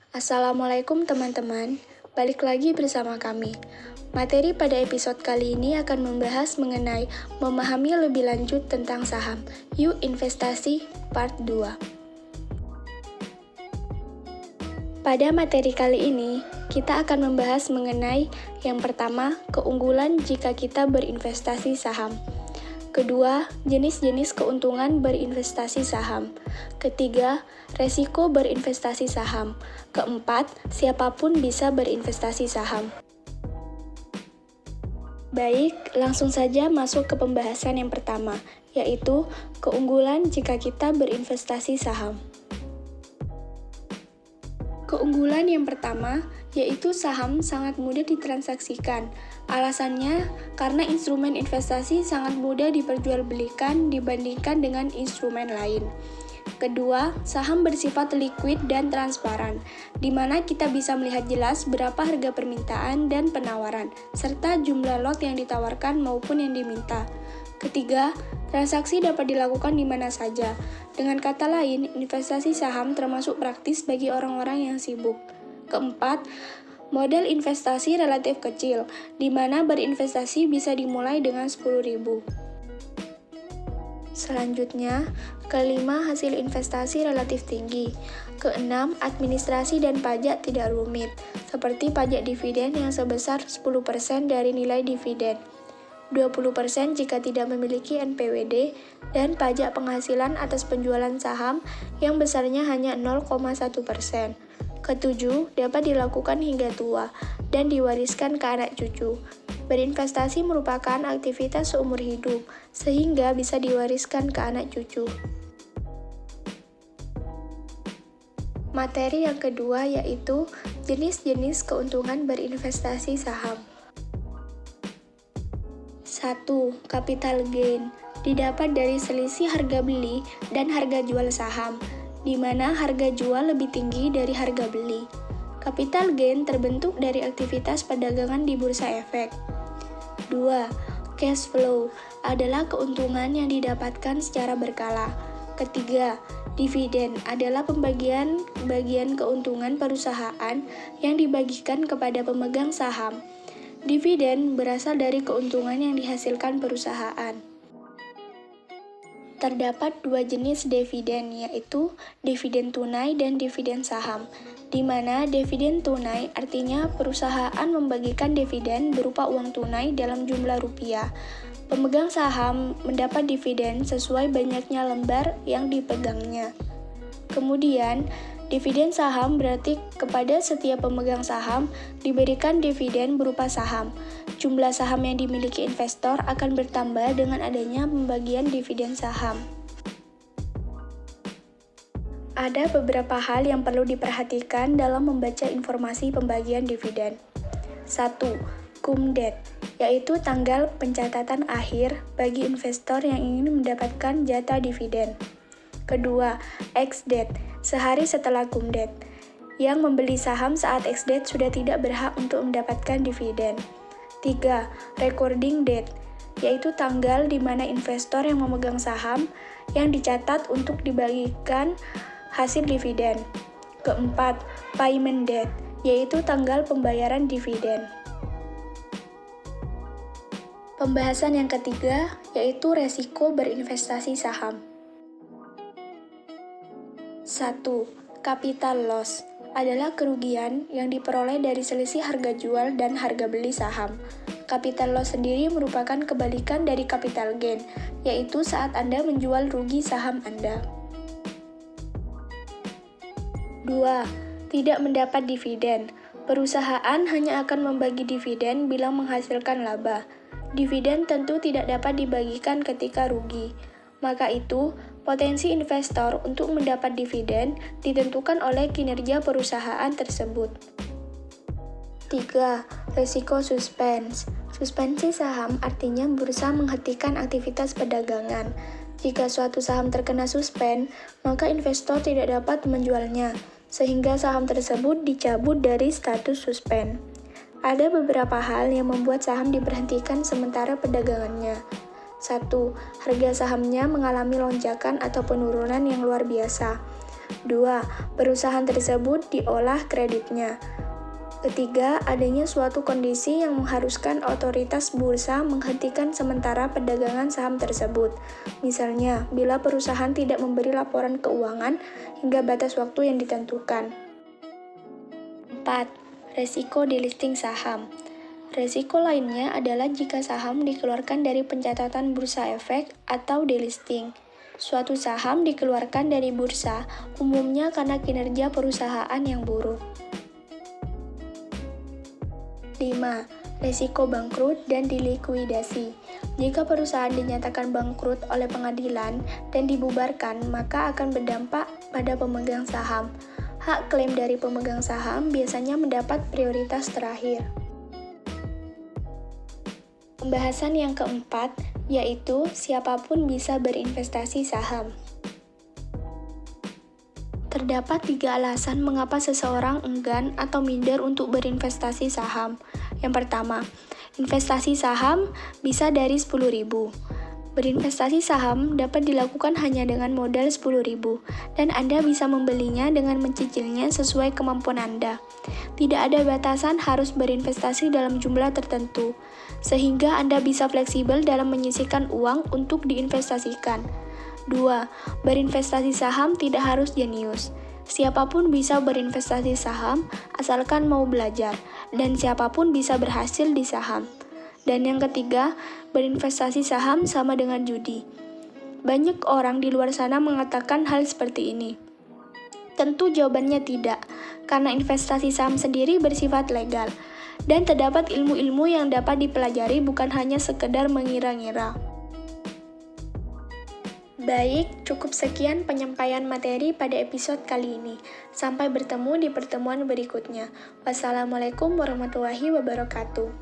Assalamualaikum teman-teman, balik lagi bersama kami. Materi pada episode kali ini akan membahas mengenai memahami lebih lanjut tentang saham. Yuk investasi part 2. Pada materi kali ini, kita akan membahas mengenai yang pertama, keunggulan jika kita berinvestasi saham. Kedua, jenis-jenis keuntungan berinvestasi saham. Ketiga, resiko berinvestasi saham. Keempat, siapapun bisa berinvestasi saham. Baik, langsung saja masuk ke pembahasan yang pertama, yaitu keunggulan jika kita berinvestasi saham. Keunggulan yang pertama, yaitu saham sangat mudah ditransaksikan. Alasannya, karena instrumen investasi sangat mudah diperjualbelikan dibandingkan dengan instrumen lain. Kedua, saham bersifat liquid dan transparan, di mana kita bisa melihat jelas berapa harga permintaan dan penawaran, serta jumlah lot yang ditawarkan maupun yang diminta. Ketiga, transaksi dapat dilakukan di mana saja. Dengan kata lain, investasi saham termasuk praktis bagi orang-orang yang sibuk. Keempat, modal investasi relatif kecil, di mana berinvestasi bisa dimulai dengan 10.000. Selanjutnya, kelima, hasil investasi relatif tinggi. Keenam, administrasi dan pajak tidak rumit, seperti pajak dividen yang sebesar 10% dari nilai dividen, 20% jika tidak memiliki NPWD, dan pajak penghasilan atas penjualan saham yang besarnya hanya 0,1%. Ketujuh, dapat dilakukan hingga tua dan diwariskan ke anak cucu. Berinvestasi merupakan aktivitas seumur hidup, sehingga bisa diwariskan ke anak cucu. Materi yang kedua yaitu jenis-jenis keuntungan berinvestasi saham. 1. Capital gain didapat dari selisih harga beli dan harga jual saham, di mana harga jual lebih tinggi dari harga beli. Capital gain terbentuk dari aktivitas perdagangan di bursa efek. 2. Cash flow adalah keuntungan yang didapatkan secara berkala. Ketiga, dividen adalah pembagian keuntungan perusahaan yang dibagikan kepada pemegang saham. Dividen berasal dari keuntungan yang dihasilkan perusahaan. Terdapat dua jenis dividen, yaitu dividen tunai dan dividen saham, di mana dividen tunai artinya perusahaan membagikan dividen berupa uang tunai dalam jumlah rupiah. Pemegang saham mendapat dividen sesuai banyaknya lembar yang dipegangnya. Kemudian, dividen saham berarti kepada setiap pemegang saham diberikan dividen berupa saham. Jumlah saham yang dimiliki investor akan bertambah dengan adanya pembagian dividen saham. Ada beberapa hal yang perlu diperhatikan dalam membaca informasi pembagian dividen. 1. Cum date, yaitu tanggal pencatatan akhir bagi investor yang ingin mendapatkan jatah dividen. Kedua, ex-date, sehari setelah cum date. Yang membeli saham saat ex-date sudah tidak berhak untuk mendapatkan dividen. 3. Recording date, yaitu tanggal di mana investor yang memegang saham yang dicatat untuk dibagikan hasil dividen. Keempat, payment date, yaitu tanggal pembayaran dividen. Pembahasan yang ketiga, yaitu resiko berinvestasi saham. 1. Capital loss adalah kerugian yang diperoleh dari selisih harga jual dan harga beli saham. Capital loss sendiri merupakan kebalikan dari capital gain, yaitu saat Anda menjual rugi saham Anda. 2. Tidak mendapat dividen. Perusahaan hanya akan membagi dividen bila menghasilkan laba. Dividen tentu tidak dapat dibagikan ketika rugi. Maka itu, potensi investor untuk mendapat dividen ditentukan oleh kinerja perusahaan tersebut. 3. Risiko suspense. Suspensi saham artinya bursa menghentikan aktivitas perdagangan. Jika suatu saham terkena suspend, maka investor tidak dapat menjualnya, sehingga saham tersebut dicabut dari status suspend. Ada beberapa hal yang membuat saham diberhentikan sementara perdagangannya. 1. Harga sahamnya mengalami lonjakan atau penurunan yang luar biasa. 2. Perusahaan tersebut diolah kreditnya. Ketiga, adanya suatu kondisi yang mengharuskan otoritas bursa menghentikan sementara perdagangan saham tersebut. Misalnya, bila perusahaan tidak memberi laporan keuangan hingga batas waktu yang ditentukan. 4. Resiko delisting saham. Resiko lainnya adalah jika saham dikeluarkan dari pencatatan bursa efek atau delisting. Suatu saham dikeluarkan dari bursa umumnya karena kinerja perusahaan yang buruk. 5. Resiko bangkrut dan dilikuidasi. Jika perusahaan dinyatakan bangkrut oleh pengadilan dan dibubarkan, maka akan berdampak pada pemegang saham. Hak klaim dari pemegang saham biasanya mendapat prioritas terakhir. Pembahasan yang keempat, yaitu siapapun bisa berinvestasi saham. Terdapat 3 alasan mengapa seseorang enggan atau minder untuk berinvestasi saham. Yang pertama, investasi saham bisa dari 10.000. Berinvestasi saham dapat dilakukan hanya dengan modal 10.000 dan Anda bisa membelinya dengan mencicilnya sesuai kemampuan Anda. Tidak ada batasan harus berinvestasi dalam jumlah tertentu, sehingga Anda bisa fleksibel dalam menyisihkan uang untuk diinvestasikan. 2. Berinvestasi saham tidak harus jenius. Siapapun bisa berinvestasi saham asalkan mau belajar, dan siapapun bisa berhasil di saham. Dan yang ketiga, berinvestasi saham sama dengan judi. Banyak orang di luar sana mengatakan hal seperti ini. Tentu jawabannya tidak, karena investasi saham sendiri bersifat legal, dan terdapat ilmu-ilmu yang dapat dipelajari bukan hanya sekedar mengira-ngira. Baik, cukup sekian penyampaian materi pada episode kali ini. Sampai bertemu di pertemuan berikutnya. Wassalamualaikum warahmatullahi wabarakatuh.